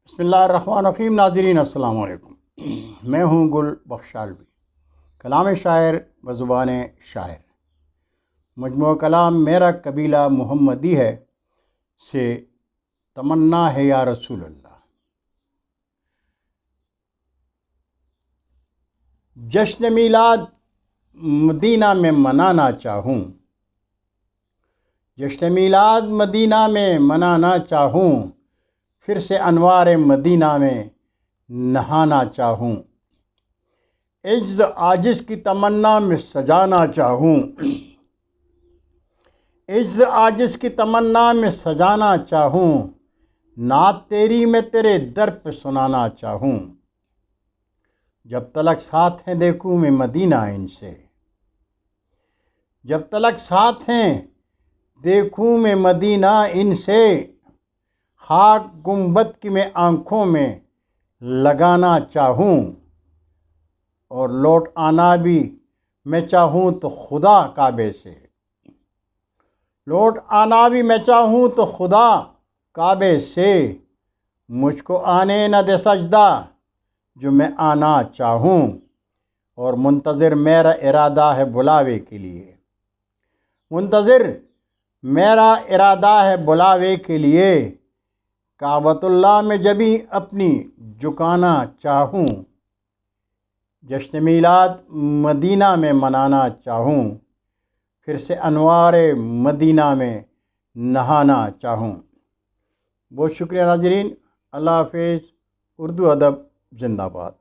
بسم اللہ الرحمن الرحیم۔ ناظرین السلام علیکم، میں ہوں گل بخشالوی، کلام شاعر بزبان شاعر۔ مجموعہ کلام میرا قبیلہ محمدی ہے سے تمنا ہے یا رسول اللہ۔ جشن میلاد مدینہ میں منانا چاہوں، جشن میلاد مدینہ میں منانا چاہوں، پھر سے انوار مدینہ میں نہانا چاہوں، عجز عاجز کی تمنا میں سجانا چاہوں، عجز عاجز کی تمنا میں سجانا چاہوں، نعت تیری میں تیرے در پہ سنانا چاہوں، جب تلک ساتھ ہیں دیکھوں میں مدینہ ان سے، جب تلک ساتھ ہیں دیکھوں میں مدینہ ان سے، خاک گنبد کی میں آنکھوں میں لگانا چاہوں، اور لوٹ آنا بھی میں چاہوں تو خدا کعبے سے، لوٹ آنا بھی میں چاہوں تو خدا کعبے سے، مجھ کو آنے نہ دے سجدہ جو میں آنا چاہوں، اور منتظر میرا ارادہ ہے بلاوے کے لیے، منتظر میرا ارادہ ہے بلاوے کے لیے، کعبۃ اللہ میں جبیں اپنی جھکانا چاہوں، جشن میلاد مدینہ میں منانا چاہوں، پھر سے انوار مدینہ میں نہانا چاہوں۔ بہت شکریہ ناظرین، اللہ حافظ۔ اردو ادب زندہ باد۔